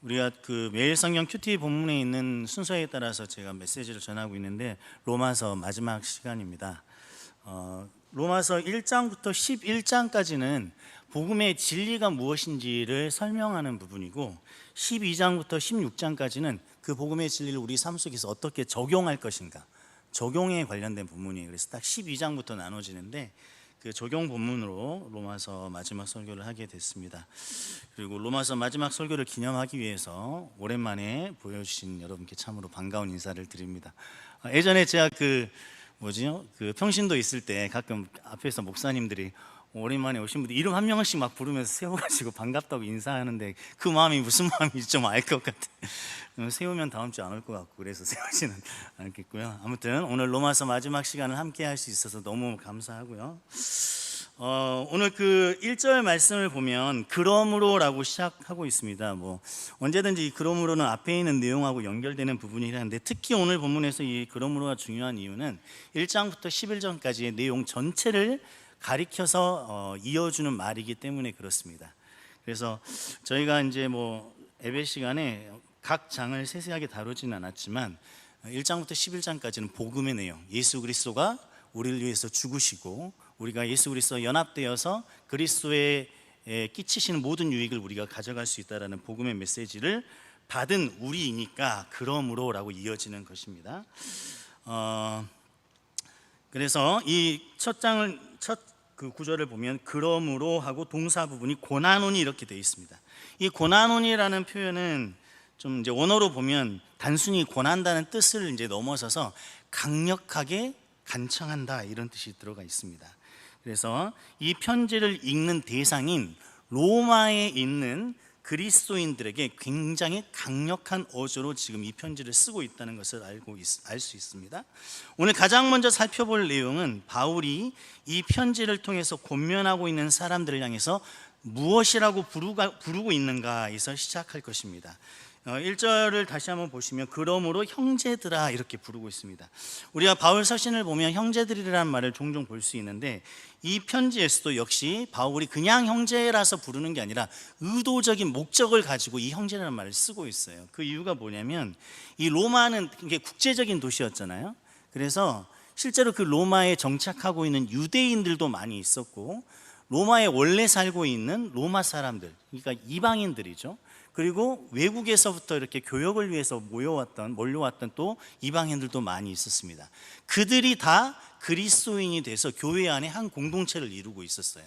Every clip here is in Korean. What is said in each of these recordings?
우리가 그 매일 성경 큐티 본문에 있는 순서에 따라서 제가 메시지를 전하고 있는데 로마서 마지막 시간입니다. 로마서 1장부터 11장까지는 복음의 진리가 무엇인지를 설명하는 부분이고 12장부터 16장까지는 그 복음의 진리를 우리 삶 속에서 어떻게 적용할 것인가, 적용에 관련된 부분이에요. 그래서 딱 12장부터 나눠지는데 그 적용 본문으로 로마서 마지막 설교를 하게 됐습니다. 그리고 로마서 마지막 설교를 기념하기 위해서 오랜만에 보여주신 여러분께 참으로 반가운 인사를 드립니다. 예전에 제가 그 평신도 있을 때 가끔 앞에서 목사님들이 오랜만에 오신 분들 이름 한 명씩 막 부르면서 세워가지고 반갑다고 인사하는데 그 마음이 무슨 마음인지 좀 알 것 같아. 세우면 다음 주에 안 올 것 같고 그래서 세우지는 않겠고요. 아무튼 오늘 로마서 마지막 시간을 함께 할 수 있어서 너무 감사하고요. 오늘 그 1절 말씀을 보면 그러므로라고 시작하고 있습니다. 언제든지 그러므로는 앞에 있는 내용하고 연결되는 부분이긴 한데 특히 오늘 본문에서 이 그러므로가 중요한 이유는 1장부터 11장까지의 내용 전체를 가리켜서 이어주는 말이기 때문에 그렇습니다. 그래서 저희가 이제 예배 시간에 각 장을 세세하게 다루지는 않았지만 1장부터 11장까지는 복음의 내용, 예수 그리스도가 우리를 위해서 죽으시고 우리가 예수 그리스도와 연합되어서 그리스도에 끼치시는 모든 유익을 우리가 가져갈 수 있다라는 복음의 메시지를 받은 우리이니까 그러므로라고 이어지는 것입니다. 그래서 이 첫 그 구절을 보면 그러므로 하고 동사 부분이 고나노니 이렇게 되어 있습니다. 이 고나노니라는 표현은 좀 이제 원어로 보면 단순히 권한다는 뜻을 이제 넘어서서 강력하게 간청한다 이런 뜻이 들어가 있습니다. 그래서 이 편지를 읽는 대상인 로마에 있는 그리스도인들에게 굉장히 강력한 어조로 지금 이 편지를 쓰고 있다는 것을 알 수 있습니다. 오늘 가장 먼저 살펴볼 내용은 바울이 이 편지를 통해서 권면하고 있는 사람들을 향해서 무엇이라고 부르고 있는가에서 시작할 것입니다. 1절을 다시 한번 보시면 그러므로 형제들아 이렇게 부르고 있습니다. 우리가 바울 서신을 보면 형제들이라는 말을 종종 볼 수 있는데 이 편지에서도 역시 바울이 그냥 형제라서 부르는 게 아니라 의도적인 목적을 가지고 이 형제라는 말을 쓰고 있어요. 그 이유가 뭐냐면 이 로마는 이게 국제적인 도시였잖아요. 그래서 실제로 그 로마에 정착하고 있는 유대인들도 많이 있었고 로마에 원래 살고 있는 로마 사람들, 그러니까 이방인들이죠. 그리고 외국에서부터 이렇게 교역을 위해서 몰려왔던 또 이방인들도 많이 있었습니다. 그들이 다 그리스도인이 돼서 교회 안에 한 공동체를 이루고 있었어요.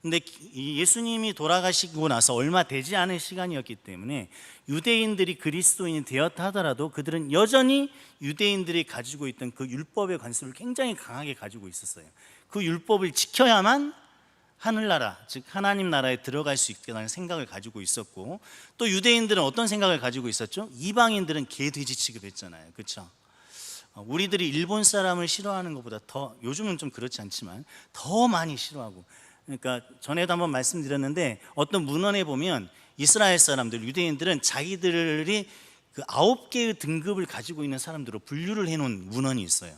근데 예수님이 돌아가시고 나서 얼마 되지 않은 시간이었기 때문에 유대인들이 그리스도인이 되었다 하더라도 그들은 여전히 유대인들이 가지고 있던 그 율법의 관습을 굉장히 강하게 가지고 있었어요. 그 율법을 지켜야만 하늘나라, 즉 하나님 나라에 들어갈 수 있다는 생각을 가지고 있었고 또 유대인들은 어떤 생각을 가지고 있었죠? 이방인들은 개, 돼지 취급했잖아요. 그렇죠? 우리들이 일본 사람을 싫어하는 것보다 더, 요즘은 좀 그렇지 않지만 더 많이 싫어하고, 그러니까 전에도 한번 말씀드렸는데 어떤 문헌에 보면 이스라엘 사람들, 유대인들은 자기들이 그 9개의 등급을 가지고 있는 사람들로 분류를 해놓은 문헌이 있어요.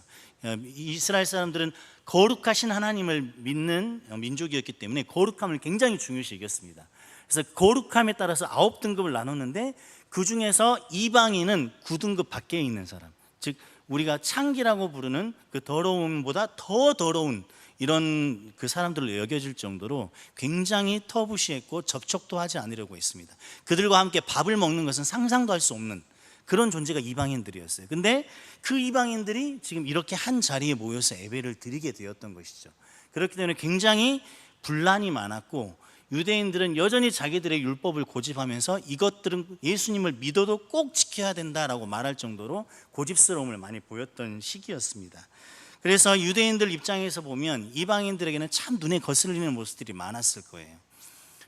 이스라엘 사람들은 거룩하신 하나님을 믿는 민족이었기 때문에 거룩함을 굉장히 중요시 여겼습니다. 그래서 거룩함에 따라서 9등급을 나눴는데 그 중에서 이방인은 9등급 밖에 있는 사람, 즉 우리가 창기라고 부르는 그 더러움보다 더 더러운 이런 그 사람들로 여겨질 정도로 굉장히 터부시했고 접촉도 하지 않으려고 했습니다. 그들과 함께 밥을 먹는 것은 상상도 할 수 없는 그런 존재가 이방인들이었어요. 근데 그 이방인들이 지금 이렇게 한 자리에 모여서 예배를 드리게 되었던 것이죠. 그렇기 때문에 굉장히 분란이 많았고 유대인들은 여전히 자기들의 율법을 고집하면서 이것들은 예수님을 믿어도 꼭 지켜야 된다라고 말할 정도로 고집스러움을 많이 보였던 시기였습니다. 그래서 유대인들 입장에서 보면 이방인들에게는 참 눈에 거슬리는 모습들이 많았을 거예요.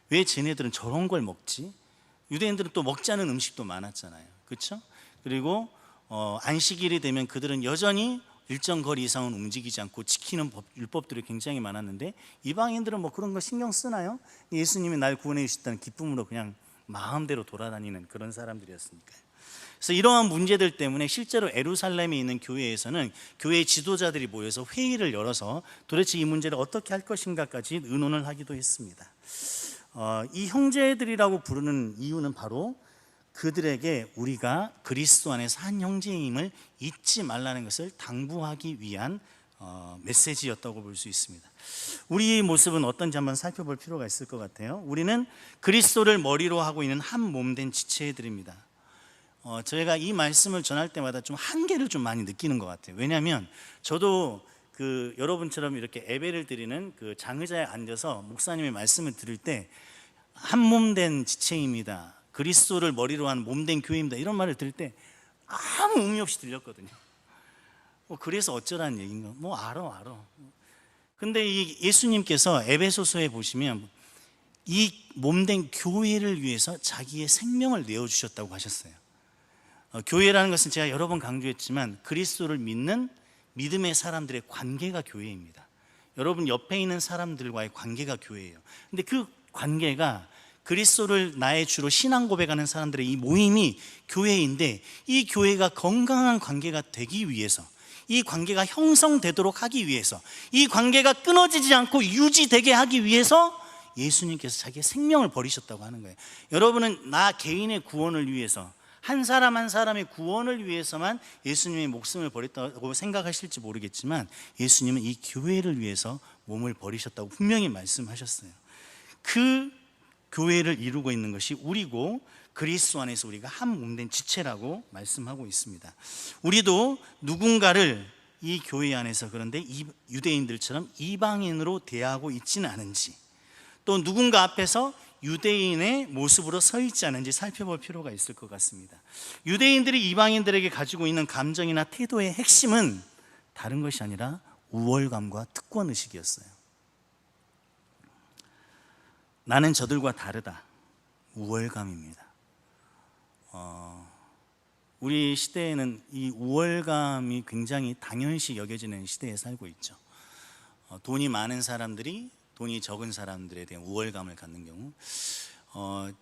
왜 쟤네들은 저런 걸 먹지? 유대인들은 또 먹지 않은 음식도 많았잖아요. 그렇죠? 그리고 안식일이 되면 그들은 여전히 일정 거리 이상은 움직이지 않고 지키는 율법들이 굉장히 많았는데 이방인들은 그런 거 신경 쓰나요? 예수님이 날 구원해 주셨다는 기쁨으로 그냥 마음대로 돌아다니는 그런 사람들이었으니까요. 그래서 이러한 문제들 때문에 실제로 예루살렘에 있는 교회에서는 교회 지도자들이 모여서 회의를 열어서 도대체 이 문제를 어떻게 할 것인가까지 의논을 하기도 했습니다. 이 형제들이라고 부르는 이유는 바로 그들에게 우리가 그리스도 안에서 한 형제임을 잊지 말라는 것을 당부하기 위한 메시지였다고 볼 수 있습니다. 우리의 모습은 어떤지 한번 살펴볼 필요가 있을 것 같아요. 우리는 그리스도를 머리로 하고 있는 한 몸된 지체들입니다. 저희가 이 말씀을 전할 때마다 좀 한계를 좀 많이 느끼는 것 같아요. 왜냐하면 저도 여러분처럼 이렇게 예배를 드리는 장의자에 앉아서 목사님의 말씀을 들을 때 한 몸된 지체입니다, 그리스도를 머리로 한 몸된 교회입니다, 이런 말을 들을 때 아무 의미 없이 들렸거든요. 그래서 어쩌라는 얘기인가? 알아. 근데 이 예수님께서 에베소서에 보시면 이 몸된 교회를 위해서 자기의 생명을 내어주셨다고 하셨어요. 교회라는 것은 제가 여러 번 강조했지만 그리스도를 믿는 믿음의 사람들의 관계가 교회입니다. 여러분 옆에 있는 사람들과의 관계가 교회예요. 근데 그 관계가 그리스도를 나의 주로 신앙 고백하는 사람들의 이 모임이 교회인데, 이 교회가 건강한 관계가 되기 위해서, 이 관계가 형성되도록 하기 위해서, 이 관계가 끊어지지 않고 유지되게 하기 위해서 예수님께서 자기의 생명을 버리셨다고 하는 거예요. 여러분은 나 개인의 구원을 위해서, 한 사람 한 사람의 구원을 위해서만 예수님의 목숨을 버렸다고 생각하실지 모르겠지만, 예수님은 이 교회를 위해서 몸을 버리셨다고 분명히 말씀하셨어요. 그 교회를 이루고 있는 것이 우리고, 그리스도 안에서 우리가 한 몸된 지체라고 말씀하고 있습니다. 우리도 누군가를 이 교회 안에서 그런데 유대인들처럼 이방인으로 대하고 있지는 않은지, 또 누군가 앞에서 유대인의 모습으로 서 있지 않은지 살펴볼 필요가 있을 것 같습니다. 유대인들이 이방인들에게 가지고 있는 감정이나 태도의 핵심은 다른 것이 아니라 우월감과 특권의식이었어요. 나는 저들과 다르다, 우월감입니다. 우리 시대에는 이 우월감이 굉장히 당연시 여겨지는 시대에 살고 있죠. 돈이 많은 사람들이 돈이 적은 사람들에 대한 우월감을 갖는 경우,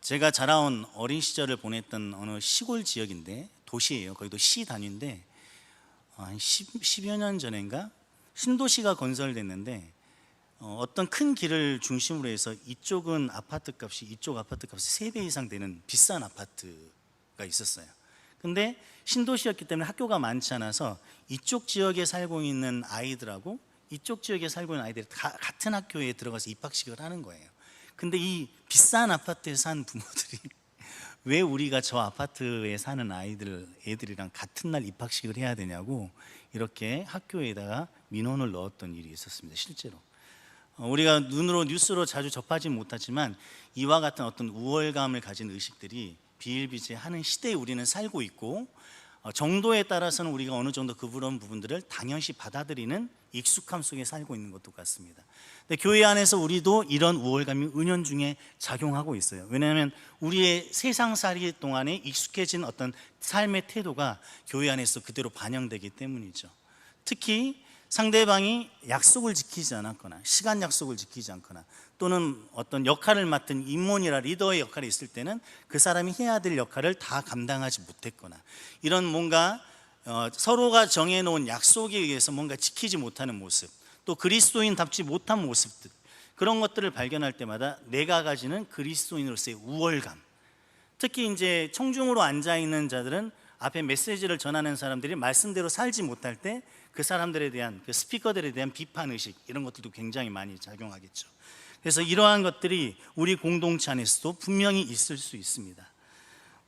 제가 자라온 어린 시절을 보냈던 어느 시골 지역인데, 도시예요. 거기도 시 단위인데, 한 10여 년 전인가 신도시가 건설됐는데, 어떤 큰 길을 중심으로 해서 이쪽은 아파트 값이 이쪽 아파트 값이 3배 이상 되는 비싼 아파트가 있었어요. 근데 신도시였기 때문에 학교가 많지 않아서 이쪽 지역에 살고 있는 아이들하고 이쪽 지역에 살고 있는 아이들이 같은 학교에 들어가서 입학식을 하는 거예요. 근데 이 비싼 아파트에 산 부모들이 왜 우리가 저 아파트에 사는 애들이랑 같은 날 입학식을 해야 되냐고 이렇게 학교에다가 민원을 넣었던 일이 있었습니다. 실제로 우리가 눈으로 뉴스로 자주 접하지 못하지만 이와 같은 어떤 우월감을 가진 의식들이 비일비재하는 시대에 우리는 살고 있고, 정도에 따라서는 우리가 어느 정도 그런 부분들을 당연시 받아들이는 익숙함 속에 살고 있는 것도 같습니다. 근데 교회 안에서 우리도 이런 우월감이 은연중에 작용하고 있어요. 왜냐하면 우리의 세상살이 동안에 익숙해진 어떤 삶의 태도가 교회 안에서 그대로 반영되기 때문이죠. 특히 상대방이 약속을 지키지 않았거나 시간 약속을 지키지 않거나 또는 어떤 역할을 맡은 임원이라 리더의 역할이 있을 때는 그 사람이 해야 될 역할을 다 감당하지 못했거나, 이런 뭔가 서로가 정해놓은 약속에 의해서 뭔가 지키지 못하는 모습, 또 그리스도인답지 못한 모습들, 그런 것들을 발견할 때마다 내가 가지는 그리스도인으로서의 우월감, 특히 이제 청중으로 앉아있는 자들은 앞에 메시지를 전하는 사람들이 말씀대로 살지 못할 때 그 사람들에 대한, 그 스피커들에 대한 비판의식, 이런 것들도 굉장히 많이 작용하겠죠. 그래서 이러한 것들이 우리 공동체 안에서도 분명히 있을 수 있습니다.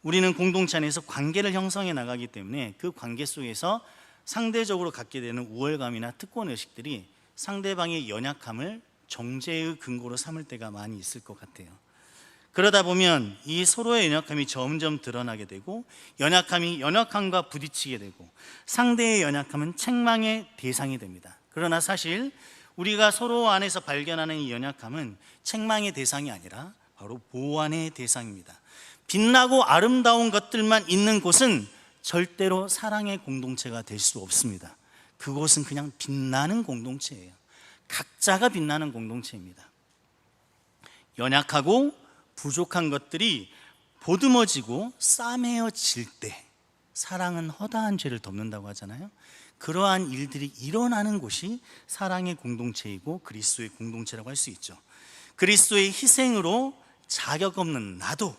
우리는 공동체 안에서 관계를 형성해 나가기 때문에 그 관계 속에서 상대적으로 갖게 되는 우월감이나 특권의식들이 상대방의 연약함을 정죄의 근거로 삼을 때가 많이 있을 것 같아요. 그러다 보면 이 서로의 연약함이 점점 드러나게 되고, 연약함이 연약함과 부딪히게 되고, 상대의 연약함은 책망의 대상이 됩니다. 그러나 사실 우리가 서로 안에서 발견하는 이 연약함은 책망의 대상이 아니라 바로 보완의 대상입니다. 빛나고 아름다운 것들만 있는 곳은 절대로 사랑의 공동체가 될 수 없습니다. 그곳은 그냥 빛나는 공동체예요. 각자가 빛나는 공동체입니다. 연약하고 부족한 것들이 보듬어지고 싸매어질 때 사랑은 허다한 죄를 덮는다고 하잖아요. 그러한 일들이 일어나는 곳이 사랑의 공동체이고 그리스도의 공동체라고 할 수 있죠. 그리스도의 희생으로 자격 없는 나도,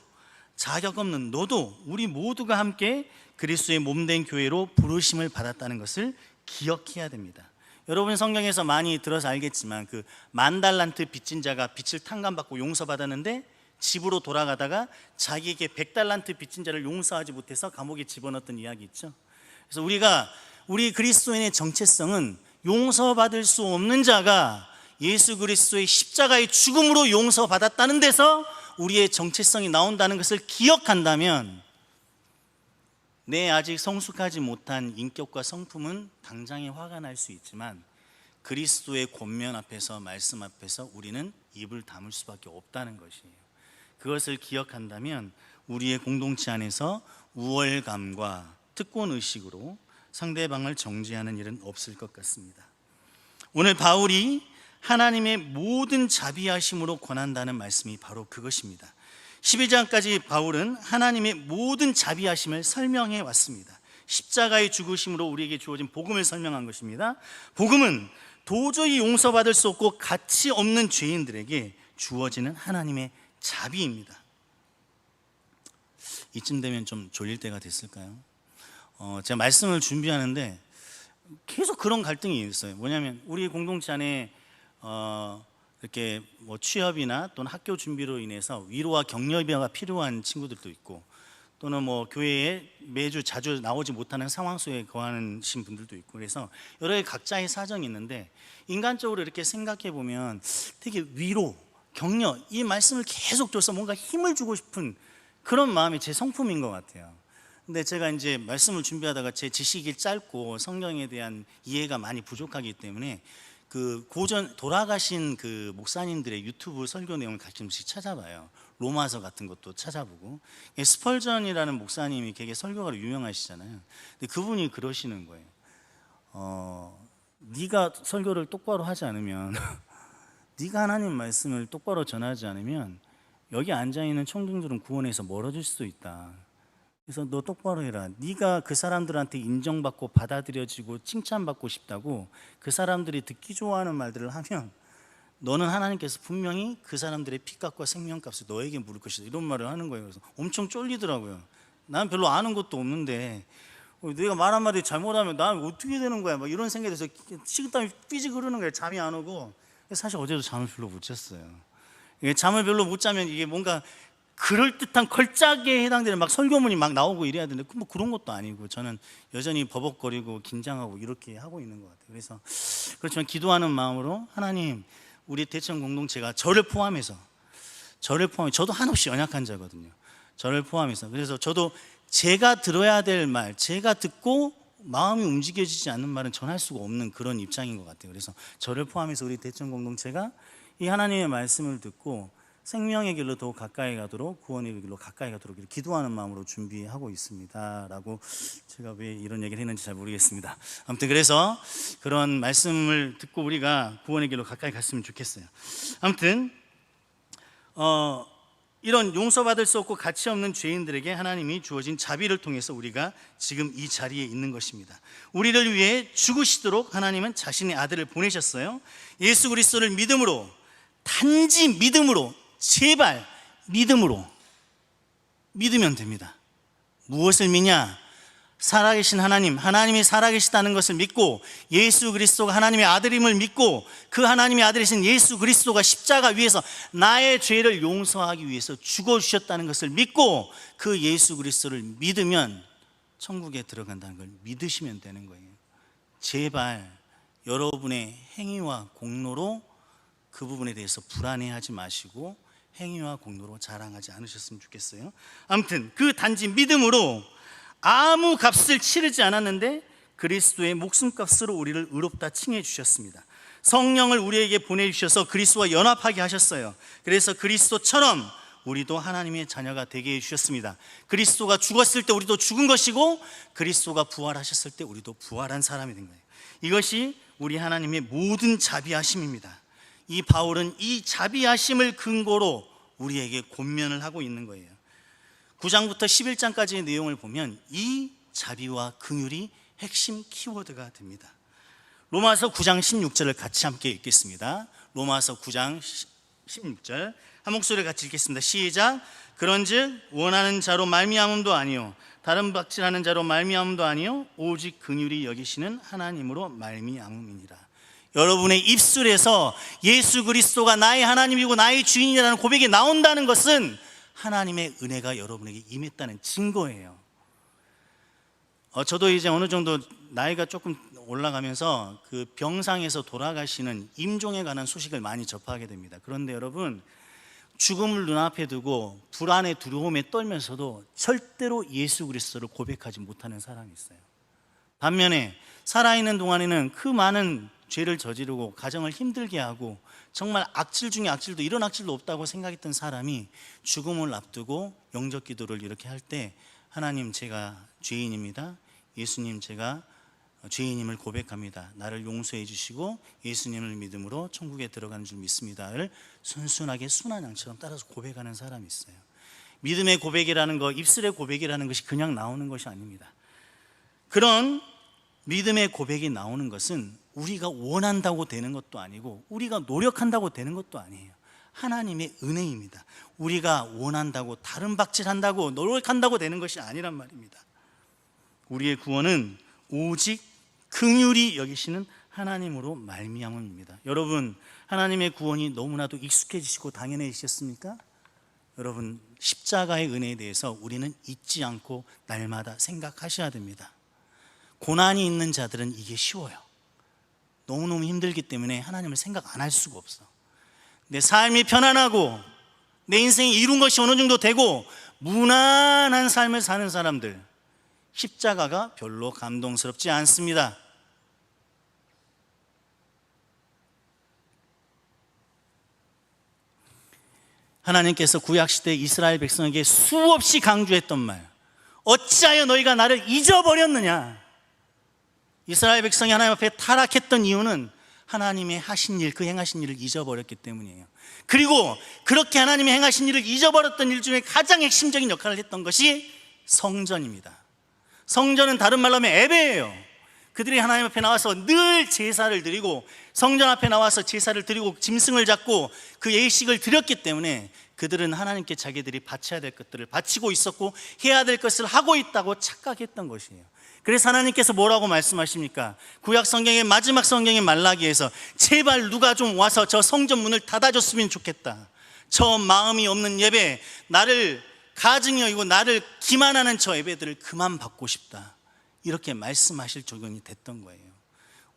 자격 없는 너도 우리 모두가 함께 그리스도의 몸된 교회로 부르심을 받았다는 것을 기억해야 됩니다. 여러분 성경에서 많이 들어서 알겠지만 그 10,000달란트 빚진 자가 빚을 탕감받고 용서받았는데 집으로 돌아가다가 자기에게 100달란트 빚진 자를 용서하지 못해서 감옥에 집어넣었던 이야기 있죠. 그래서 우리 그리스도인의 정체성은 용서받을 수 없는 자가 예수 그리스도의 십자가의 죽음으로 용서받았다는 데서 우리의 정체성이 나온다는 것을 기억한다면 내 아직 성숙하지 못한 인격과 성품은 당장에 화가 날 수 있지만 그리스도의 권면 앞에서 말씀 앞에서 우리는 입을 다물 수밖에 없다는 것이에요. 그것을 기억한다면 우리의 공동체 안에서 우월감과 특권의식으로 상대방을 정죄하는 일은 없을 것 같습니다. 오늘 바울이 하나님의 모든 자비하심으로 권한다는 말씀이 바로 그것입니다. 12장까지 바울은 하나님의 모든 자비하심을 설명해 왔습니다. 십자가의 죽으심으로 우리에게 주어진 복음을 설명한 것입니다. 복음은 도저히 용서받을 수 없고 가치 없는 죄인들에게 주어지는 하나님의 자비입니다. 이쯤 되면 좀 졸릴 때가 됐을까요? 제가 말씀을 준비하는데 계속 그런 갈등이 있어요. 뭐냐면 우리 공동체 안에 이렇게 뭐 취업이나 또는 학교 준비로 인해서 위로와 격려가 필요한 친구들도 있고, 또는 뭐 교회에 매주 자주 나오지 못하는 상황 속에 거하신 분들도 있고, 그래서 여러 개 각자의 사정이 있는데 인간적으로 이렇게 생각해 보면 되게 위로, 격려 이 말씀을 계속 줘서 뭔가 힘을 주고 싶은 그런 마음이 제 성품인 것 같아요. 근데 제가 이제 말씀을 준비하다가 제 지식이 짧고 성경에 대한 이해가 많이 부족하기 때문에 그 돌아가신 그 목사님들의 유튜브 설교 내용을 가끔씩 찾아봐요. 로마서 같은 것도 찾아보고. 스펄전이라는 목사님이 되게 설교가로 유명하시잖아요. 근데 그분이 그러시는 거예요. 네가 설교를 똑바로 하지 않으면 네가 하나님 말씀을 똑바로 전하지 않으면 여기 앉아있는 청중들은 구원에서 멀어질 수도 있다. 그래서 너 똑바로 해라. 네가 그 사람들한테 인정받고 받아들여지고 칭찬받고 싶다고 그 사람들이 듣기 좋아하는 말들을 하면 너는 하나님께서 분명히 그 사람들의 피값과 생명값을 너에게 물을 것이다, 이런 말을 하는 거예요. 그래서 엄청 쫄리더라고요. 난 별로 아는 것도 없는데 내가 말 한마디 잘못하면 난 어떻게 되는 거야, 막 이런 생각이 들어서 식은땀이 삐직 흐르는 거예요. 잠이 안 오고. 사실 어제도 잠을 별로 못 잤어요. 잠을 별로 못 자면 이게 뭔가 그럴듯한 걸작에 해당되는 막 설교문이 막 나오고 이래야 되는데 뭐 그런 것도 아니고 저는 여전히 버벅거리고 긴장하고 이렇게 하고 있는 것 같아요. 그래서 그렇지만 기도하는 마음으로 하나님, 우리 대천 공동체가 저를 포함해서 저도 한없이 연약한 자거든요. 저를 포함해서. 그래서 저도 제가 들어야 될 말, 제가 듣고 마음이 움직여지지 않는 말은 전할 수가 없는 그런 입장인 것 같아요. 그래서 저를 포함해서 우리 대천 공동체가 이 하나님의 말씀을 듣고 생명의 길로 더 가까이 가도록, 구원의 길로 가까이 가도록 이렇게 기도하는 마음으로 준비하고 있습니다 라고, 제가 왜 이런 얘기를 했는지 잘 모르겠습니다. 아무튼 그래서 그런 말씀을 듣고 우리가 구원의 길로 가까이 갔으면 좋겠어요. 아무튼 이런 용서받을 수 없고 가치 없는 죄인들에게 하나님이 주어진 자비를 통해서 우리가 지금 이 자리에 있는 것입니다. 우리를 위해 죽으시도록 하나님은 자신의 아들을 보내셨어요. 예수 그리스도를 믿음으로, 단지 믿음으로, 제발 믿음으로 믿으면 됩니다. 무엇을 믿냐? 살아계신 하나님이 살아계시다는 것을 믿고, 예수 그리스도가 하나님의 아들임을 믿고, 그 하나님의 아들이신 예수 그리스도가 십자가 위에서 나의 죄를 용서하기 위해서 죽어주셨다는 것을 믿고, 그 예수 그리스도를 믿으면 천국에 들어간다는 걸 믿으시면 되는 거예요. 제발 여러분의 행위와 공로로 그 부분에 대해서 불안해하지 마시고 행위와 공로로 자랑하지 않으셨으면 좋겠어요. 아무튼 그 단지 믿음으로 아무 값을 치르지 않았는데 그리스도의 목숨값으로 우리를 의롭다 칭해 주셨습니다. 성령을 우리에게 보내주셔서 그리스도와 연합하게 하셨어요. 그래서 그리스도처럼 우리도 하나님의 자녀가 되게 해주셨습니다. 그리스도가 죽었을 때 우리도 죽은 것이고, 그리스도가 부활하셨을 때 우리도 부활한 사람이 된 거예요. 이것이 우리 하나님의 모든 자비하심입니다. 이 바울은 이 자비하심을 근거로 우리에게 권면을 하고 있는 거예요. 9장부터 11장까지의 내용을 보면 이 자비와 긍휼이 핵심 키워드가 됩니다. 로마서 9장 16절을 같이 함께 읽겠습니다. 로마서 9장 16절 한 목소리를 같이 읽겠습니다. 시작. 그런즉 원하는 자로 말미암음도 아니요 다른 박질하는 자로 말미암음도 아니요 오직 긍휼히 여기시는 하나님으로 말미암음이니라. 여러분의 입술에서 예수 그리스도가 나의 하나님이고 나의 주인이라는 고백이 나온다는 것은 하나님의 은혜가 여러분에게 임했다는 증거예요. 저도 이제 어느 정도 나이가 조금 올라가면서 그 병상에서 돌아가시는 임종에 관한 소식을 많이 접하게 됩니다. 그런데 여러분, 죽음을 눈앞에 두고 불안에 두려움에 떨면서도 절대로 예수 그리스도를 고백하지 못하는 사람이 있어요. 반면에 살아있는 동안에는 그 많은 죄를 저지르고 가정을 힘들게 하고 정말 악질 중에 악질도 이런 악질도 없다고 생각했던 사람이 죽음을 앞두고 영접 기도를 이렇게 할 때 하나님, 제가 죄인입니다. 예수님, 제가 죄인임을 고백합니다. 나를 용서해 주시고 예수님을 믿음으로 천국에 들어가는 줄 믿습니다를 순순하게 순한 양처럼 따라서 고백하는 사람이 있어요. 믿음의 고백이라는 것, 입술의 고백이라는 것이 그냥 나오는 것이 아닙니다. 그런 믿음의 고백이 나오는 것은 우리가 원한다고 되는 것도 아니고 우리가 노력한다고 되는 것도 아니에요. 하나님의 은혜입니다. 우리가 원한다고 다른 박질한다고 노력한다고 되는 것이 아니란 말입니다. 우리의 구원은 오직 긍휼히 여기시는 하나님으로 말미암음입니다. 여러분, 하나님의 구원이 너무나도 익숙해지시고 당연해지셨습니까? 여러분, 십자가의 은혜에 대해서 우리는 잊지 않고 날마다 생각하셔야 됩니다. 고난이 있는 자들은 이게 쉬워요. 너무너무 힘들기 때문에 하나님을 생각 안 할 수가 없어. 내 삶이 편안하고 내 인생이 이룬 것이 어느 정도 되고 무난한 삶을 사는 사람들, 십자가가 별로 감동스럽지 않습니다. 하나님께서 구약시대 이스라엘 백성에게 수없이 강조했던 말, 어찌하여 너희가 나를 잊어버렸느냐. 이스라엘 백성이 하나님 앞에 타락했던 이유는 하나님의 하신 일, 그 행하신 일을 잊어버렸기 때문이에요. 그리고 그렇게 하나님의 행하신 일을 잊어버렸던 일 중에 가장 핵심적인 역할을 했던 것이 성전입니다. 성전은 다른 말로 하면 예배예요. 그들이 하나님 앞에 나와서 늘 제사를 드리고 성전 앞에 나와서 제사를 드리고 짐승을 잡고 그 예식을 드렸기 때문에 그들은 하나님께 자기들이 바쳐야 될 것들을 바치고 있었고 해야 될 것을 하고 있다고 착각했던 것이에요. 그래서 하나님께서 뭐라고 말씀하십니까? 구약 성경의 마지막 성경의 말라기에서 제발 누가 좀 와서 저 성전 문을 닫아줬으면 좋겠다. 저 마음이 없는 예배, 나를 가증히 여기고 나를 기만하는 저 예배들을 그만 받고 싶다. 이렇게 말씀하실 적용이 됐던 거예요.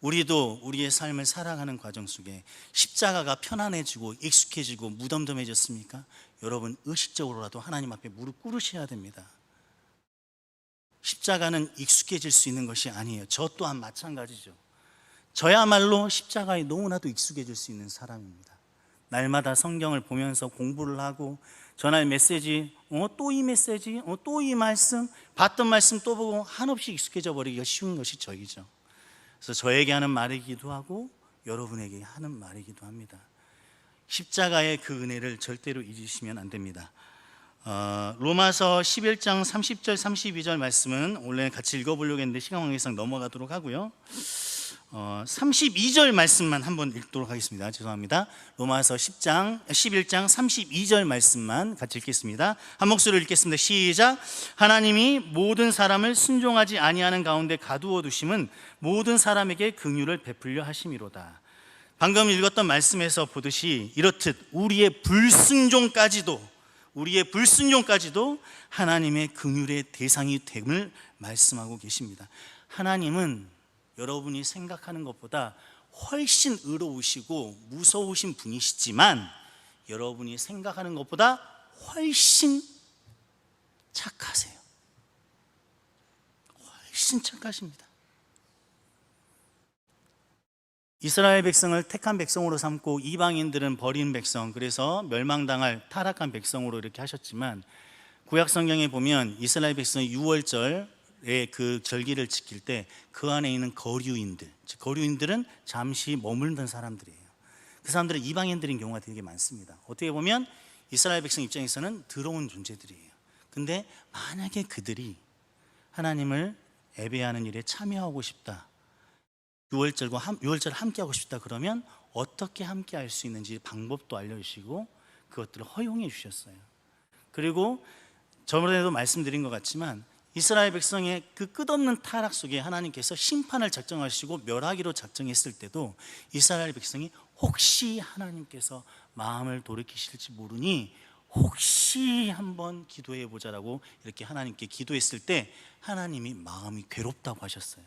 우리도 우리의 삶을 살아가는 과정 속에 십자가가 편안해지고 익숙해지고 무덤덤해졌습니까? 여러분, 의식적으로라도 하나님 앞에 무릎 꿇으셔야 됩니다. 십자가는 익숙해질 수 있는 것이 아니에요. 저 또한 마찬가지죠. 저야말로 십자가에 너무나도 익숙해질 수 있는 사람입니다. 날마다 성경을 보면서 공부를 하고 전할 메시지, 또 이 메시지, 또 이 말씀, 봤던 말씀 또 보고 한없이 익숙해져 버리기가 쉬운 것이 저이죠. 그래서 저에게 하는 말이기도 하고 여러분에게 하는 말이기도 합니다. 십자가의 그 은혜를 절대로 잊으시면 안 됩니다. 로마서 11장 30절 32절 말씀은 원래 같이 읽어보려고 했는데 시간 관계상 넘어가도록 하고요. 32절 말씀만 한번 읽도록 하겠습니다. 죄송합니다. 로마서 11장 32절 말씀만 같이 읽겠습니다. 한 목소리로 읽겠습니다. 시작. 하나님이 모든 사람을 순종하지 아니하는 가운데 가두어 두심은 모든 사람에게 긍휼을 베풀려 하심이로다. 방금 읽었던 말씀에서 보듯이 이렇듯 우리의 불순종까지도 하나님의 긍휼의 대상이 됨을 말씀하고 계십니다. 하나님은 여러분이 생각하는 것보다 훨씬 의로우시고 무서우신 분이시지만 여러분이 생각하는 것보다 훨씬 착하세요. 훨씬 착하십니다. 이스라엘 백성을 택한 백성으로 삼고 이방인들은 버린 백성, 그래서 멸망당할 타락한 백성으로 이렇게 하셨지만 구약 성경에 보면 이스라엘 백성의 유월절의 그 절기를 지킬 때 그 안에 있는 거류인들, 즉 거류인들은 잠시 머물던 사람들이에요. 그 사람들은 이방인들인 경우가 되게 많습니다. 어떻게 보면 이스라엘 백성 입장에서는 더러운 존재들이에요. 근데 만약에 그들이 하나님을 예배하는 일에 참여하고 싶다, 6월절 함께 하고 싶다 그러면 어떻게 함께 할 수 있는지 방법도 알려주시고 그것들을 허용해 주셨어요. 그리고 저번에도 말씀드린 것 같지만 이스라엘 백성의 그 끝없는 타락 속에 하나님께서 심판을 작정하시고 멸하기로 작정했을 때도 이스라엘 백성이 혹시 하나님께서 마음을 돌이키실지 모르니 혹시 한번 기도해 보자라고 이렇게 하나님께 기도했을 때 하나님이 마음이 괴롭다고 하셨어요.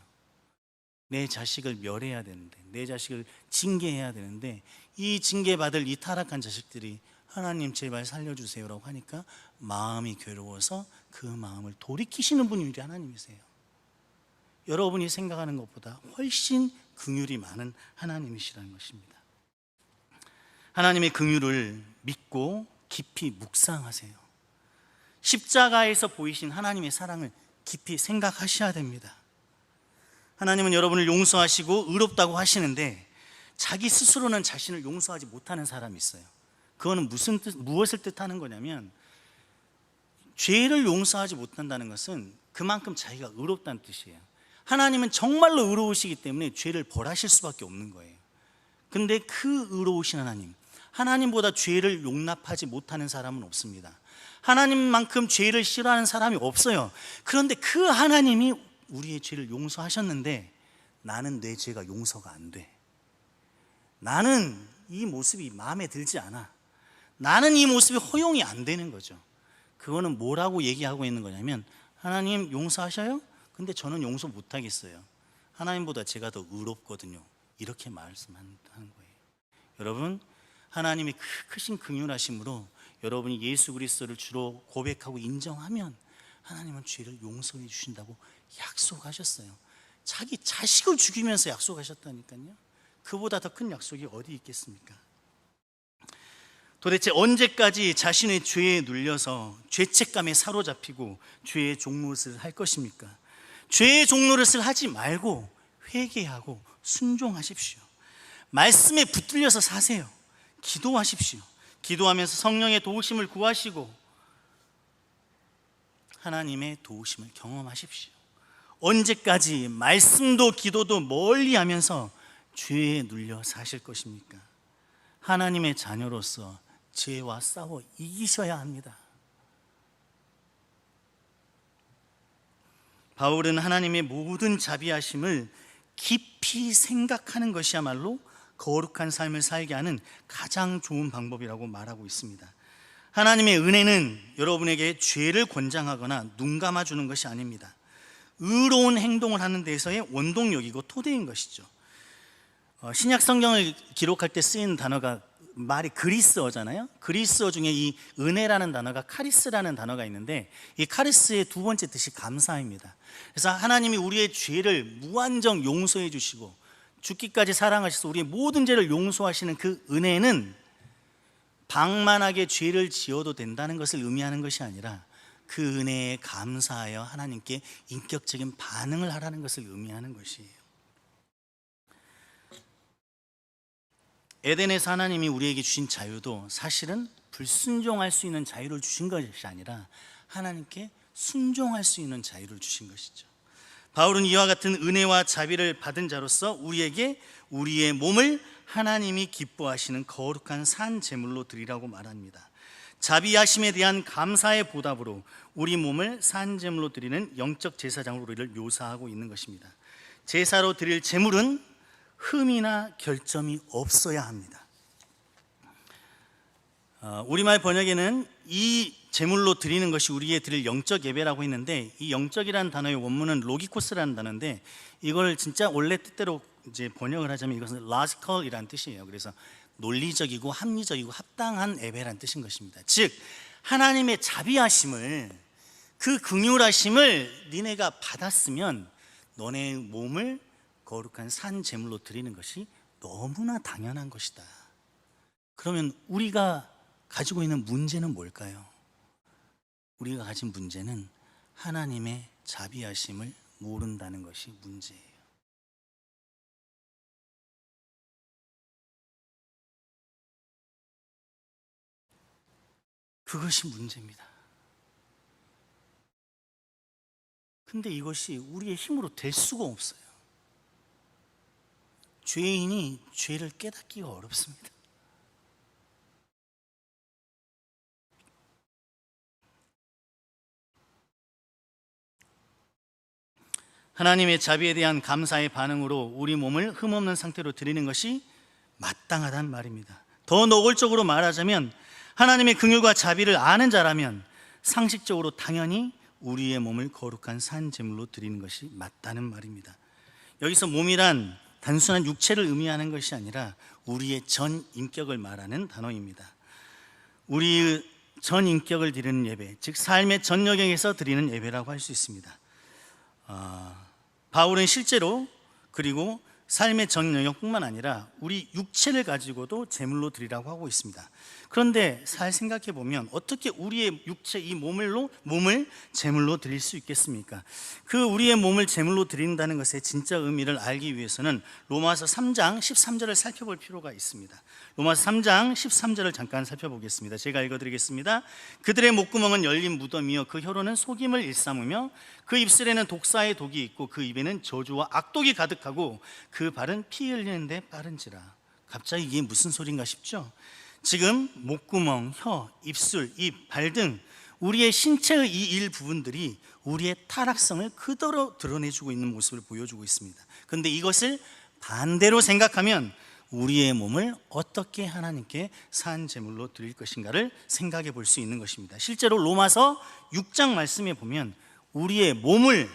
내 자식을 멸해야 되는데, 내 자식을 징계해야 되는데, 이 징계받을 이 타락한 자식들이 하나님 제발 살려주세요라고 하니까 마음이 괴로워서 그 마음을 돌이키시는 분이 우리 하나님이세요. 여러분이 생각하는 것보다 훨씬 긍휼이 많은 하나님이시라는 것입니다. 하나님의 긍휼을 믿고 깊이 묵상하세요. 십자가에서 보이신 하나님의 사랑을 깊이 생각하셔야 됩니다. 하나님은 여러분을 용서하시고 의롭다고 하시는데 자기 스스로는 자신을 용서하지 못하는 사람이 있어요. 그거는 무엇을 뜻하는 거냐면, 죄를 용서하지 못한다는 것은 그만큼 자기가 의롭다는 뜻이에요. 하나님은 정말로 의로우시기 때문에 죄를 벌하실 수밖에 없는 거예요. 근데 그 의로우신 하나님보다 죄를 용납하지 못하는 사람은 없습니다. 하나님만큼 죄를 싫어하는 사람이 없어요. 그런데 그 하나님이 우리의 죄를 용서하셨는데 나는 내 죄가 용서가 안 돼. 나는 이 모습이 마음에 들지 않아. 나는 이 모습이 허용이 안 되는 거죠. 그거는 뭐라고 얘기하고 있는 거냐면, 하나님 용서하셔요? 근데 저는 용서 못 하겠어요. 하나님보다 제가 더 의롭거든요. 이렇게 말씀하는 거예요. 여러분, 하나님의 크신 긍휼하심으로 여러분이 예수 그리스도를 주로 고백하고 인정하면 하나님은 죄를 용서해 주신다고 약속하셨어요. 자기 자식을 죽이면서 약속하셨다니까요. 그보다 더 큰 약속이 어디 있겠습니까? 도대체 언제까지 자신의 죄에 눌려서 죄책감에 사로잡히고 죄의 종노릇을 할 것입니까? 죄의 종노릇을 하지 말고 회개하고 순종하십시오. 말씀에 붙들려서 사세요. 기도하십시오. 기도하면서 성령의 도우심을 구하시고 하나님의 도우심을 경험하십시오. 언제까지 말씀도 기도도 멀리 하면서 죄에 눌려 사실 것입니까? 하나님의 자녀로서 죄와 싸워 이기셔야 합니다. 바울은 하나님의 모든 자비하심을 깊이 생각하는 것이야말로 거룩한 삶을 살게 하는 가장 좋은 방법이라고 말하고 있습니다. 하나님의 은혜는 여러분에게 죄를 권장하거나 눈 감아주는 것이 아닙니다. 의로운 행동을 하는 데서의 원동력이고 토대인 것이죠. 신약 성경을 기록할 때 쓰인 단어가 말이 그리스어잖아요. 그리스어 중에 이 은혜라는 단어가 카리스라는 단어가 있는데, 이 카리스의 두 번째 뜻이 감사입니다. 그래서 하나님이 우리의 죄를 무한정 용서해 주시고 죽기까지 사랑하셔서 우리의 모든 죄를 용서하시는 그 은혜는 방만하게 죄를 지어도 된다는 것을 의미하는 것이 아니라 그 은혜에 감사하여 하나님께 인격적인 반응을 하라는 것을 의미하는 것이에요. 에덴에서 하나님이 우리에게 주신 자유도 사실은 불순종할 수 있는 자유를 주신 것이 아니라 하나님께 순종할 수 있는 자유를 주신 것이죠. 바울은 이와 같은 은혜와 자비를 받은 자로서 우리에게 우리의 몸을 하나님이 기뻐하시는 거룩한 산 제물로 드리라고 말합니다. 자비하심에 대한 감사의 보답으로 우리 몸을 산 제물로 드리는 영적 제사장으로 우리를 묘사하고 있는 것입니다. 제사로 드릴 제물은 흠이나 결점이 없어야 합니다. 우리말 번역에는 이 제물로 드리는 것이 우리의 드릴 영적 예배라고 했는데, 이 영적이라는 단어의 원문은 로기코스라는 단어인데, 이걸 진짜 원래 뜻대로 이제 번역을 하자면 이것은 logical이라는 뜻이에요. 그래서 논리적이고 합리적이고 합당한 예배라는 뜻인 것입니다. 즉 하나님의 자비하심을, 그 긍휼하심을 니네가 받았으면 너네 몸을 거룩한 산 제물로 드리는 것이 너무나 당연한 것이다. 그러면 우리가 가지고 있는 문제는 뭘까요? 우리가 가진 문제는 하나님의 자비하심을 모른다는 것이 문제예요. 그것이 문제입니다. 근데 이것이 우리의 힘으로 될 수가 없어요. 죄인이 죄를 깨닫기가 어렵습니다. 하나님의 자비에 대한 감사의 반응으로 우리 몸을 흠없는 상태로 드리는 것이 마땅하단 말입니다. 더 노골적으로 말하자면 하나님의 긍휼과 자비를 아는 자라면 상식적으로 당연히 우리의 몸을 거룩한 산 제물로 드리는 것이 맞다는 말입니다. 여기서 몸이란 단순한 육체를 의미하는 것이 아니라 우리의 전 인격을 말하는 단어입니다. 우리의 전 인격을 드리는 예배, 즉 삶의 전 영역에서 드리는 예배라고 할 수 있습니다. 바울은 실제로 그리고 삶의 전 영역뿐만 아니라 우리 육체를 가지고도 제물로 드리라고 하고 있습니다. 그런데 잘 생각해 보면 어떻게 우리의 육체, 이 몸을 제물로 드릴 수 있겠습니까? 그 우리의 몸을 제물로 드린다는 것의 진짜 의미를 알기 위해서는 로마서 3장 13절을 살펴볼 필요가 있습니다. 로마서 3장 13절을 잠깐 살펴보겠습니다. 제가 읽어드리겠습니다. 그들의 목구멍은 열린 무덤이요 그 혀로는 속임을 일삼으며 그 입술에는 독사의 독이 있고 그 입에는 저주와 악독이 가득하고 그 발은 피 흘리는 데 빠른지라. 갑자기 이게 무슨 소린가 싶죠? 지금 목구멍, 혀, 입술, 입, 발 등 우리의 신체의 이 일부분들이 우리의 타락성을 그대로 드러내주고 있는 모습을 보여주고 있습니다. 그런데 이것을 반대로 생각하면 우리의 몸을 어떻게 하나님께 산 제물로 드릴 것인가를 생각해 볼 수 있는 것입니다. 실제로 로마서 6장 말씀에 보면 우리의 몸을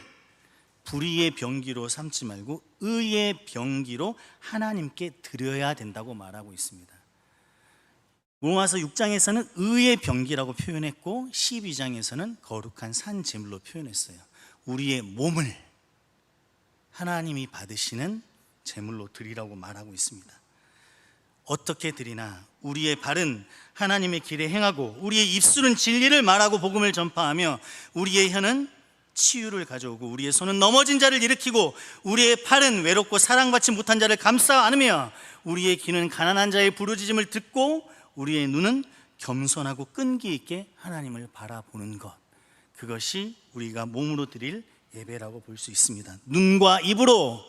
불의의 병기로 삼지 말고 의의 병기로 하나님께 드려야 된다고 말하고 있습니다. 로마서 6장에서는 의의 병기라고 표현했고 12장에서는 거룩한 산 제물로 표현했어요. 우리의 몸을 하나님이 받으시는 제물로 드리라고 말하고 있습니다. 어떻게 드리나? 우리의 발은 하나님의 길에 행하고 우리의 입술은 진리를 말하고 복음을 전파하며 우리의 혀는 치유를 가져오고 우리의 손은 넘어진 자를 일으키고 우리의 팔은 외롭고 사랑받지 못한 자를 감싸 안으며 우리의 귀는 가난한 자의 부르짖음을 듣고 우리의 눈은 겸손하고 끈기 있게 하나님을 바라보는 것, 그것이 우리가 몸으로 드릴 예배라고 볼 수 있습니다. 눈과 입으로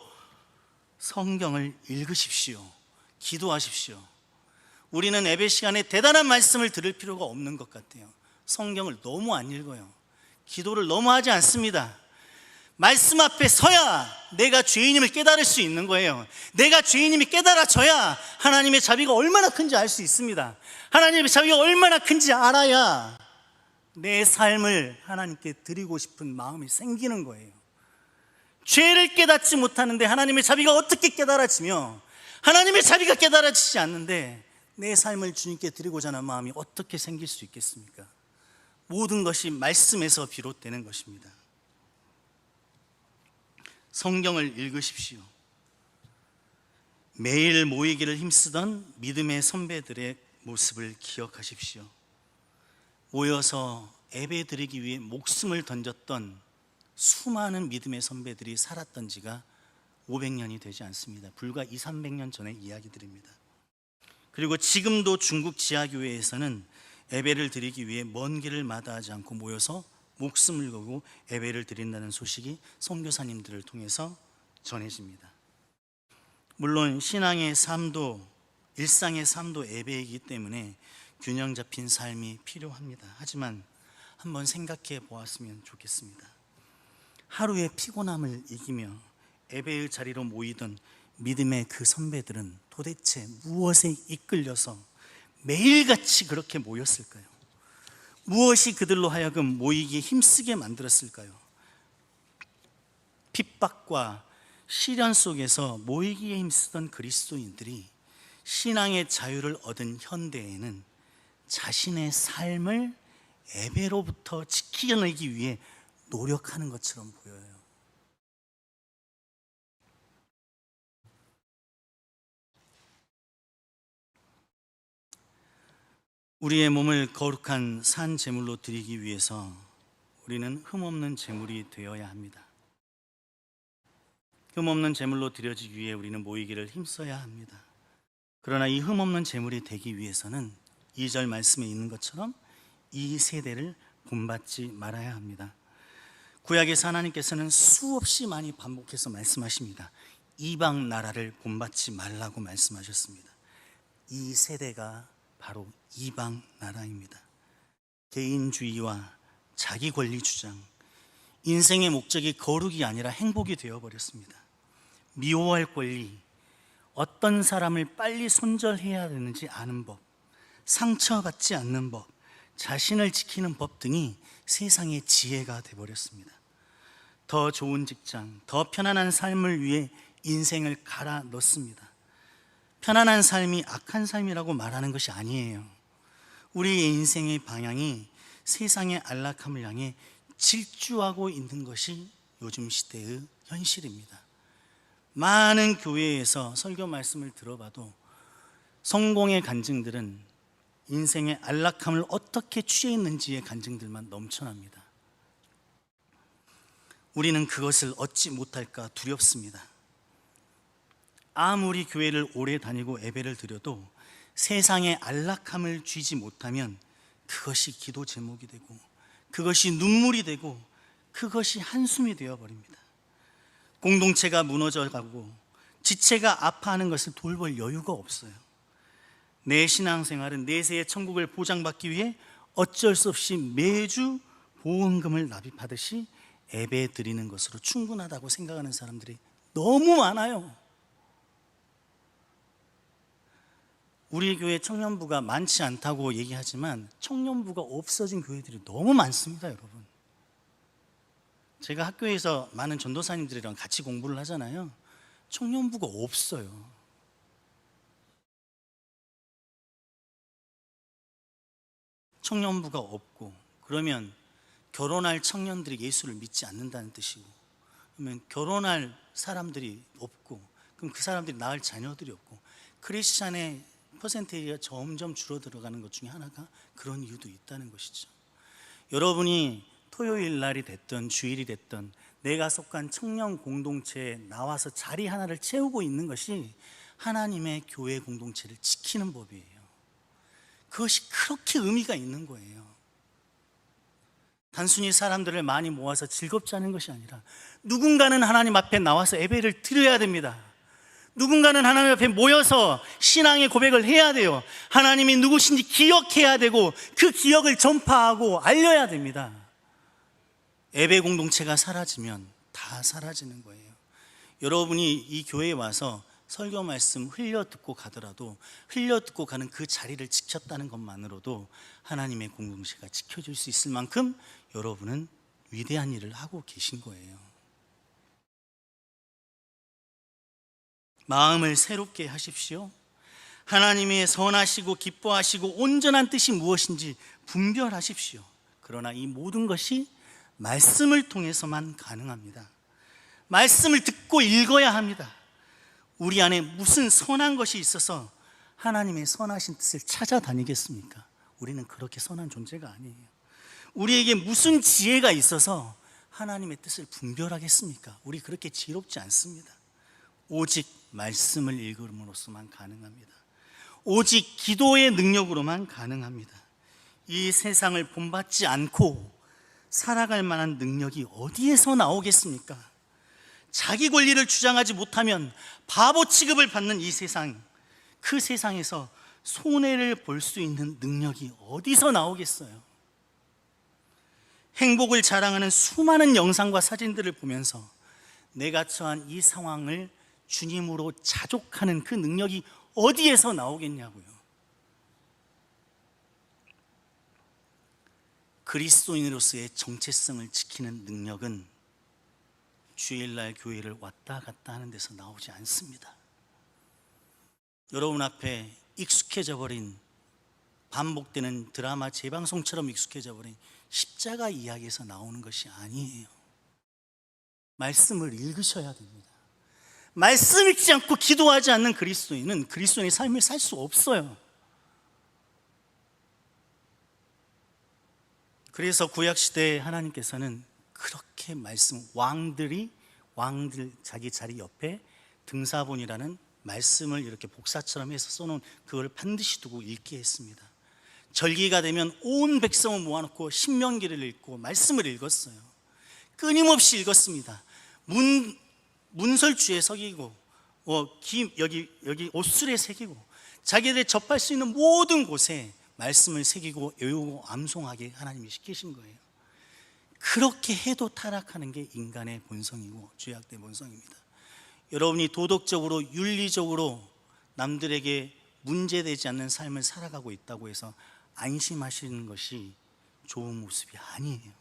성경을 읽으십시오. 기도하십시오. 우리는 예배 시간에 대단한 말씀을 들을 필요가 없는 것 같아요. 성경을 너무 안 읽어요. 기도를 너무 하지 않습니다. 말씀 앞에 서야 내가 죄인임을 깨달을 수 있는 거예요. 내가 죄인임이 깨달아져야 하나님의 자비가 얼마나 큰지 알 수 있습니다. 하나님의 자비가 얼마나 큰지 알아야 내 삶을 하나님께 드리고 싶은 마음이 생기는 거예요. 죄를 깨닫지 못하는데 하나님의 자비가 어떻게 깨달아지며 하나님의 자비가 깨달아지지 않는데 내 삶을 주님께 드리고자 하는 마음이 어떻게 생길 수 있겠습니까? 모든 것이 말씀에서 비롯되는 것입니다. 성경을 읽으십시오. 매일 모이기를 힘쓰던 믿음의 선배들의 모습을 기억하십시오. 모여서 예배 드리기 위해 목숨을 던졌던 수많은 믿음의 선배들이 살았던 지가 500년이 되지 않습니다. 불과 200~300년 전의 이야기들입니다. 그리고 지금도 중국 지하교회에서는 예배를 드리기 위해 먼 길을 마다하지 않고 모여서 목숨을 걸고 예배를 드린다는 소식이 선교사님들을 통해서 전해집니다. 물론 신앙의 삶도 일상의 삶도 예배이기 때문에 균형 잡힌 삶이 필요합니다. 하지만 한번 생각해 보았으면 좋겠습니다. 하루의 피곤함을 이기며 예배의 자리로 모이던 믿음의 그 선배들은 도대체 무엇에 이끌려서 매일같이 그렇게 모였을까요? 무엇이 그들로 하여금 모이기에 힘쓰게 만들었을까요? 핍박과 시련 속에서 모이기에 힘쓰던 그리스도인들이 신앙의 자유를 얻은 현대에는 자신의 삶을 예배로부터 지켜내기 위해 노력하는 것처럼 보여요. 우리의 몸을 거룩한 산 제물로 드리기 위해서 우리는 흠없는 제물이 되어야 합니다. 흠없는 제물로 드려지기 위해 우리는 모이기를 힘써야 합니다. 그러나 이 흠없는 제물이 되기 위해서는 2절 말씀에 있는 것처럼 이 세대를 본받지 말아야 합니다. 구약에서 하나님께서는 수없이 많이 반복해서 말씀하십니다. 이방 나라를 본받지 말라고 말씀하셨습니다. 이 세대가 바로 이방 나라입니다. 개인주의와 자기 권리 주장, 인생의 목적이 거룩이 아니라 행복이 되어버렸습니다. 미워할 권리, 어떤 사람을 빨리 손절해야 되는지 아는 법, 상처받지 않는 법, 자신을 지키는 법 등이 세상의 지혜가 되어버렸습니다. 더 좋은 직장, 더 편안한 삶을 위해 인생을 갈아 넣습니다. 편안한 삶이 악한 삶이라고 말하는 것이 아니에요. 우리의 인생의 방향이 세상의 안락함을 향해 질주하고 있는 것이 요즘 시대의 현실입니다. 많은 교회에서 설교 말씀을 들어봐도 성공의 간증들은 인생의 안락함을 어떻게 취했는지의 간증들만 넘쳐납니다. 우리는 그것을 얻지 못할까 두렵습니다. 아무리 교회를 오래 다니고 예배를 드려도 세상의 안락함을 쥐지 못하면 그것이 기도 제목이 되고, 그것이 눈물이 되고, 그것이 한숨이 되어버립니다. 공동체가 무너져가고 지체가 아파하는 것을 돌볼 여유가 없어요. 내 신앙생활은 내세의 천국을 보장받기 위해 어쩔 수 없이 매주 보험금을 납입하듯이 예배 드리는 것으로 충분하다고 생각하는 사람들이 너무 많아요. 우리 교회 청년부가 많지 않다고 얘기하지만 청년부가 없어진 교회들이 너무 많습니다, 여러분. 제가 학교에서 많은 전도사님들이랑 같이 공부를 하잖아요. 청년부가 없어요. 청년부가 없고, 그러면 결혼할 청년들이 예수를 믿지 않는다는 뜻이고, 그러면 결혼할 사람들이 없고, 그럼 그 사람들이 낳을 자녀들이 없고, 크리스찬의 퍼센테이지가 점점 줄어들어가는 것 중에 하나가 그런 이유도 있다는 것이죠. 여러분이 토요일 날이 됐든 주일이 됐든 내가 속한 청년 공동체에 나와서 자리 하나를 채우고 있는 것이 하나님의 교회 공동체를 지키는 법이에요. 그것이 그렇게 의미가 있는 거예요. 단순히 사람들을 많이 모아서 즐겁지 않은 것이 아니라 누군가는 하나님 앞에 나와서 예배를 드려야 됩니다. 누군가는 하나님 앞에 모여서 신앙의 고백을 해야 돼요. 하나님이 누구신지 기억해야 되고 그 기억을 전파하고 알려야 됩니다. 예배 공동체가 사라지면 다 사라지는 거예요. 여러분이 이 교회에 와서 설교 말씀 흘려 듣고 가더라도 흘려 듣고 가는 그 자리를 지켰다는 것만으로도 하나님의 공동체가 지켜질 수 있을 만큼 여러분은 위대한 일을 하고 계신 거예요. 마음을 새롭게 하십시오. 하나님의 선하시고 기뻐하시고 온전한 뜻이 무엇인지 분별하십시오. 그러나 이 모든 것이 말씀을 통해서만 가능합니다. 말씀을 듣고 읽어야 합니다. 우리 안에 무슨 선한 것이 있어서 하나님의 선하신 뜻을 찾아다니겠습니까? 우리는 그렇게 선한 존재가 아니에요. 우리에게 무슨 지혜가 있어서 하나님의 뜻을 분별하겠습니까? 우리 그렇게 지혜롭지 않습니다. 오직 말씀을 읽음으로써만 가능합니다. 오직 기도의 능력으로만 가능합니다. 이 세상을 본받지 않고 살아갈 만한 능력이 어디에서 나오겠습니까? 자기 권리를 주장하지 못하면 바보 취급을 받는 이 세상, 그 세상에서 손해를 볼 수 있는 능력이 어디서 나오겠어요? 행복을 자랑하는 수많은 영상과 사진들을 보면서 내가 처한 이 상황을 주님으로 자족하는 그 능력이 어디에서 나오겠냐고요. 그리스도인으로서의 정체성을 지키는 능력은 주일날 교회를 왔다 갔다 하는 데서 나오지 않습니다. 여러분 앞에 익숙해져 버린, 반복되는 드라마 재방송처럼 익숙해져 버린 십자가 이야기에서 나오는 것이 아니에요. 말씀을 읽으셔야 됩니다. 말씀 읽지 않고 기도하지 않는 그리스도인은 그리스도인의 삶을 살 수 없어요. 그래서 구약시대에 하나님께서는 그렇게 왕들 자기 자리 옆에 등사본이라는 말씀을 이렇게 복사처럼 해서 써놓은 그걸 반드시 두고 읽게 했습니다. 절기가 되면 온 백성을 모아놓고 신명기를 읽고 말씀을 읽었어요. 끊임없이 읽었습니다. 문설주에 새기고 여기 옷술에 새기고 자기들이 접할 수 있는 모든 곳에 말씀을 새기고 외우고 암송하게 하나님이 시키신 거예요. 그렇게 해도 타락하는 게 인간의 본성이고 죄악된 본성입니다. 여러분이 도덕적으로 윤리적으로 남들에게 문제되지 않는 삶을 살아가고 있다고 해서 안심하시는 것이 좋은 모습이 아니에요.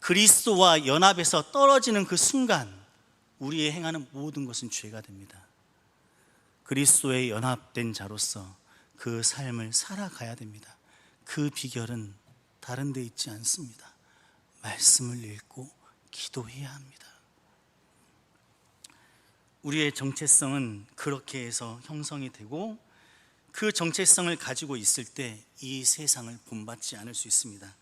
그리스도와 연합해서 떨어지는 그 순간 우리의 행하는 모든 것은 죄가 됩니다. 그리스도에 연합된 자로서 그 삶을 살아가야 됩니다. 그 비결은 다른 데 있지 않습니다. 말씀을 읽고 기도해야 합니다. 우리의 정체성은 그렇게 해서 형성이 되고 그 정체성을 가지고 있을 때 이 세상을 본받지 않을 수 있습니다.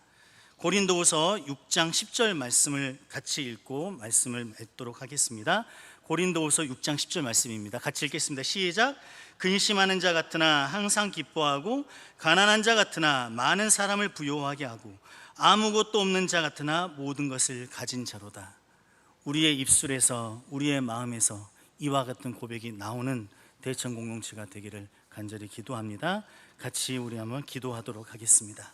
고린도후서 6장 10절 말씀을 같이 읽고 말씀을 맺도록 하겠습니다. 고린도후서 6장 10절 말씀입니다. 같이 읽겠습니다. 시작. 근심하는 자 같으나 항상 기뻐하고 가난한 자 같으나 많은 사람을 부요하게 하고 아무것도 없는 자 같으나 모든 것을 가진 자로다. 우리의 입술에서 우리의 마음에서 이와 같은 고백이 나오는 대천 공동체가 되기를 간절히 기도합니다. 같이 우리 한번 기도하도록 하겠습니다.